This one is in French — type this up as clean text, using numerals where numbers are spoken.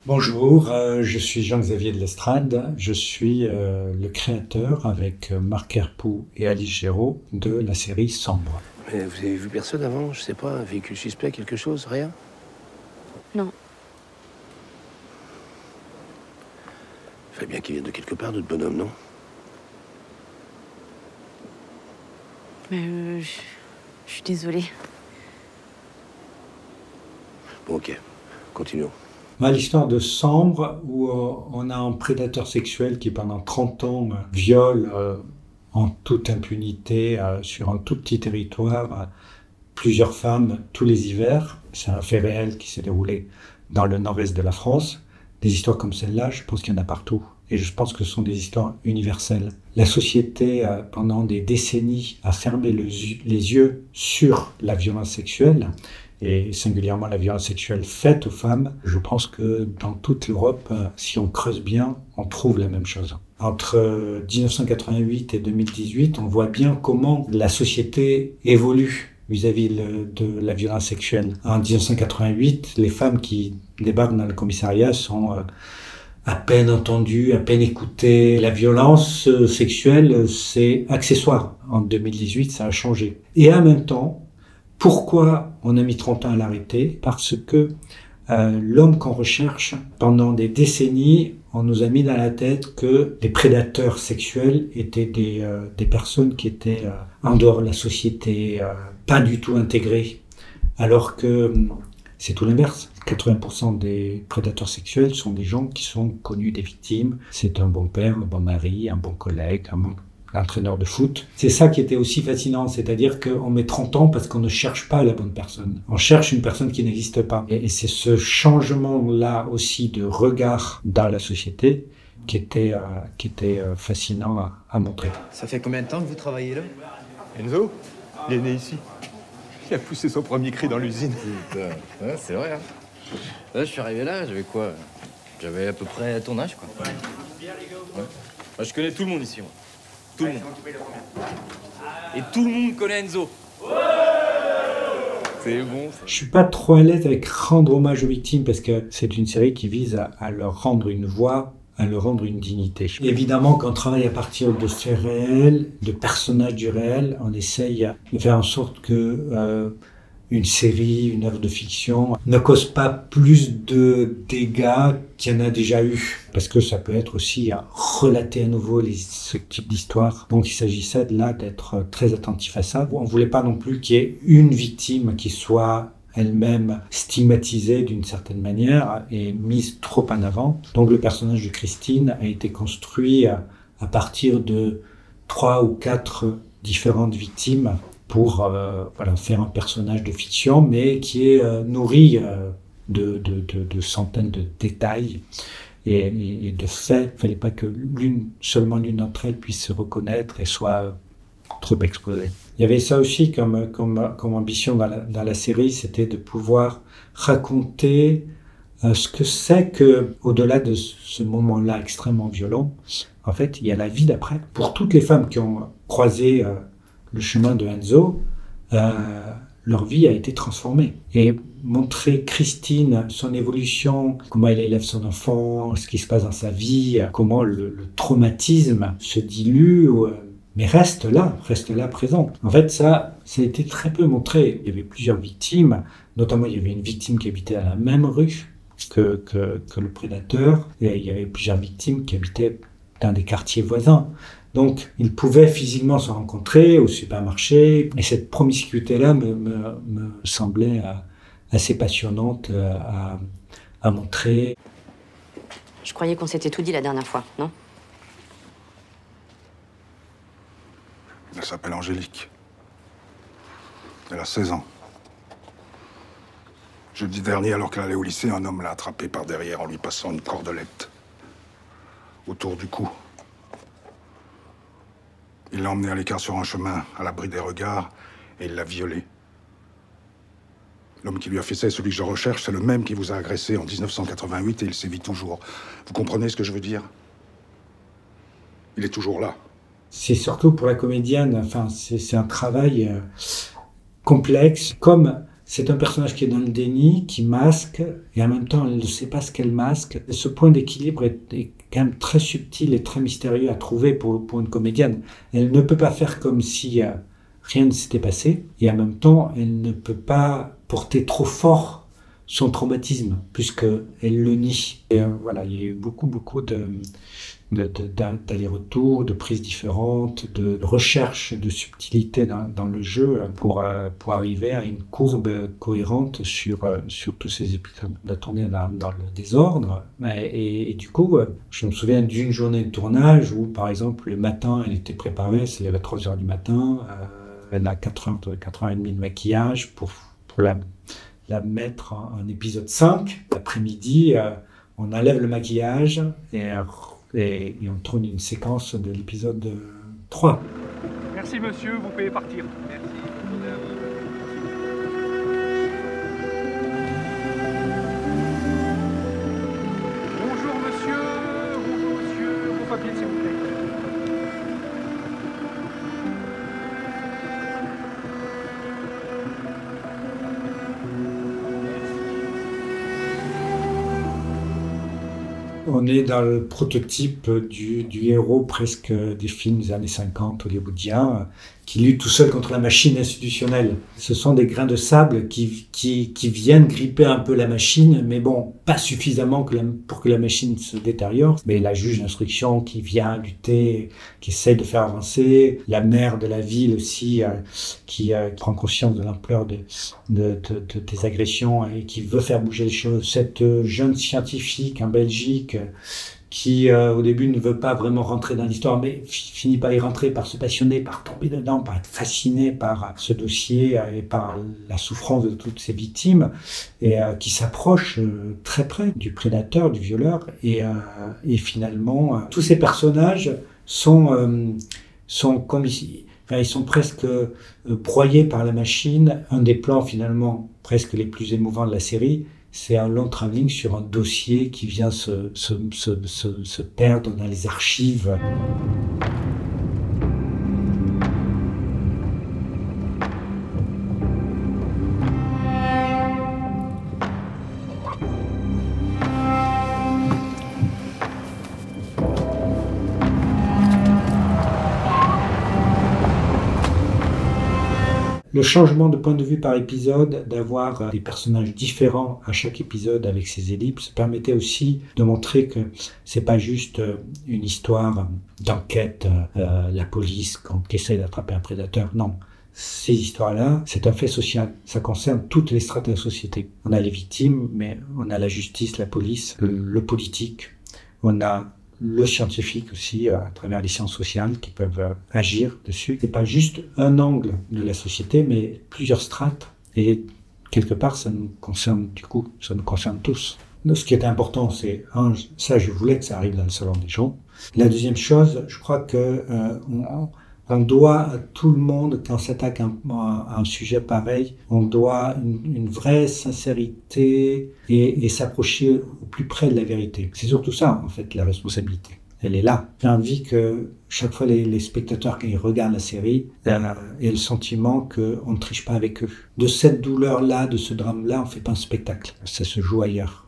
Bonjour, je suis Jean-Xavier de Lestrade. Je suis le créateur, avec Marc Herpoux et Alice Géraud, de la série Sambre. Mais vous avez vu personne avant? Je sais pas, un véhicule suspect, quelque chose? Rien? Non. Fait bien qu'il vienne de quelque part, notre bonhomme, non? Mais je suis désolée. Bon, ok. Continuons. L'histoire de Sambre, où on a un prédateur sexuel qui pendant 30 ans viole en toute impunité sur un tout petit territoire plusieurs femmes tous les hivers. C'est un fait réel qui s'est déroulé dans le nord-est de la France. Des histoires comme celle-là, je pense qu'il y en a partout. Et je pense que ce sont des histoires universelles. La société, pendant des décennies, a fermé les yeux sur la violence sexuelle, et singulièrement la violence sexuelle faite aux femmes. Je pense que dans toute l'Europe, si on creuse bien, on trouve la même chose. Entre 1988 et 2018, on voit bien comment la société évolue vis-à-vis de la violence sexuelle. En 1988, les femmes qui débarquent dans le commissariat sont à peine entendues, à peine écoutées. La violence sexuelle, c'est accessoire. En 2018, ça a changé. Et en même temps, pourquoi on a mis 30 ans à l'arrêter? Parce que l'homme qu'on recherche, pendant des décennies, on nous a mis dans la tête que les prédateurs sexuels étaient des personnes qui étaient en dehors de la société, pas du tout intégrées. Alors que c'est tout l'inverse. 80% des prédateurs sexuels sont des gens qui sont connus des victimes. C'est un bon père, un bon mari, un bon collègue, un bon entraîneur de foot. C'est ça qui était aussi fascinant, c'est-à-dire qu'on met 30 ans parce qu'on ne cherche pas la bonne personne. On cherche une personne qui n'existe pas. Et c'est ce changement-là aussi de regard dans la société qui était fascinant à montrer. Ça fait combien de temps que vous travaillez là? Enzo, il est né ici. Il a poussé son premier cri dans l'usine. Putain, ouais, c'est vrai. Hein. Là, je suis arrivé là, j'avais quoi? J'avais à peu près ton âge, quoi. Ouais. Moi, je connais tout le monde ici, moi. Tout le monde. Et tout le monde connaît Enzo. C'est bon. Ça. Je suis pas trop à l'aise avec rendre hommage aux victimes parce que c'est une série qui vise à leur rendre une voix, à leur rendre une dignité. Et évidemment, quand on travaille à partir de faits réels, de personnages du réel, on essaye de faire en sorte que une série, une œuvre de fiction ne cause pas plus de dégâts qu'il y en a déjà eu. Parce que ça peut être aussi à relater à nouveau ce type d'histoire. Donc il s'agissait là d'être très attentif à ça. On ne voulait pas non plus qu'il y ait une victime qui soit elle-même stigmatisée d'une certaine manière et mise trop en avant. Donc le personnage de Christine a été construit à partir de 3 ou 4 différentes victimes pour faire un personnage de fiction, mais qui est nourri de centaines de détails et de faits. Il ne fallait pas que seulement l'une d'entre elles puisse se reconnaître et soit trop exposée. Il y avait ça aussi comme ambition dans la série, c'était de pouvoir raconter ce que c'est que, au-delà de ce moment-là extrêmement violent, en fait, il y a la vie d'après. Pour toutes les femmes qui ont croisé le chemin de Enzo, leur vie a été transformée. Et montrer Christine, son évolution, comment elle élève son enfant, ce qui se passe dans sa vie, comment le traumatisme se dilue, mais reste là présent. En fait, ça a été très peu montré. Il y avait plusieurs victimes, notamment il y avait une victime qui habitait à la même rue que le prédateur, et il y avait plusieurs victimes qui habitaient dans des quartiers voisins. Donc, ils pouvaient physiquement se rencontrer au supermarché. Et cette promiscuité-là me semblait assez passionnante à montrer. Je croyais qu'on s'était tout dit la dernière fois, non? Elle s'appelle Angélique. Elle a 16 ans. Jeudi dernier, alors qu'elle allait au lycée, un homme l'a attrapée par derrière en lui passant une cordelette autour du cou. Il l'a emmenée à l'écart sur un chemin, à l'abri des regards, et il l'a violée. L'homme qui lui a fait ça est celui que je recherche, c'est le même qui vous a agressé en 1988 et il sévit toujours. Vous comprenez ce que je veux dire? Il est toujours là. C'est surtout pour la comédienne, enfin, c'est un travail complexe. Comme C'est un personnage qui est dans le déni, qui masque, et en même temps, elle ne sait pas ce qu'elle masque. Et ce point d'équilibre est quand même très subtil et très mystérieux à trouver pour une comédienne. Elle ne peut pas faire comme si rien ne s'était passé, et en même temps, elle ne peut pas porter trop fort son traumatisme, puisqu'elle le nie. Et voilà, il y a eu beaucoup d'allers-retours, de prises différentes, de recherches de subtilité dans le jeu pour arriver à une courbe cohérente sur tous ces épisodes. On a tourné dans le désordre, et du coup, je me souviens d'une journée de tournage où, par exemple, le matin, elle était préparée, c'est à 3h du matin, elle a 4h30 de maquillage pour la mettre en épisode 5. L'après-midi, on enlève le maquillage et on tourne une séquence de l'épisode 3. Merci monsieur, vous pouvez partir. Merci. Bonjour monsieur, vos papiers s'il vous plaît. On est dans le prototype du héros presque des films des années 50 hollywoodiens, qui lutte tout seul contre la machine institutionnelle. Ce sont des grains de sable qui viennent gripper un peu la machine, mais bon, pas suffisamment pour que la machine se détériore. Mais la juge d'instruction qui vient lutter, qui essaie de faire avancer, la maire de la ville aussi, qui prend conscience de l'ampleur des agressions et qui veut faire bouger les choses. Cette jeune scientifique en Belgique qui au début ne veut pas vraiment rentrer dans l'histoire, mais finit par y rentrer, par se passionner, par tomber dedans, par être fasciné par ce dossier et par la souffrance de toutes ces victimes, et qui s'approche très près du prédateur, du violeur, et finalement, tous ces personnages sont comme ici. Enfin, ils sont presque broyés par la machine. Un des plans finalement presque les plus émouvants de la série, c'est un long travelling sur un dossier qui vient se perdre dans les archives. Le changement de point de vue par épisode, d'avoir des personnages différents à chaque épisode avec ces ellipses, permettait aussi de montrer que c'est pas juste une histoire d'enquête, la police qui essaie d'attraper un prédateur. Non. Ces histoires-là, c'est un fait social. Ça concerne toutes les strates de la société. On a les victimes, mais on a la justice, la police, le politique. On a le scientifique aussi, à travers les sciences sociales qui peuvent agir dessus. C'est pas juste un angle de la société, mais plusieurs strates. Et quelque part, ça nous concerne tous. Ce qui est important, c'est, ça je voulais que ça arrive dans le salon des gens. La deuxième chose, je crois que on doit à tout le monde, quand on s'attaque à un sujet pareil, on doit une vraie sincérité et s'approcher au plus près de la vérité. C'est surtout ça, en fait, la responsabilité. Elle est là. J'ai envie que chaque fois les spectateurs, quand ils regardent la série, aient le sentiment qu'on ne triche pas avec eux. De cette douleur-là, de ce drame-là, on ne fait pas un spectacle. Ça se joue ailleurs.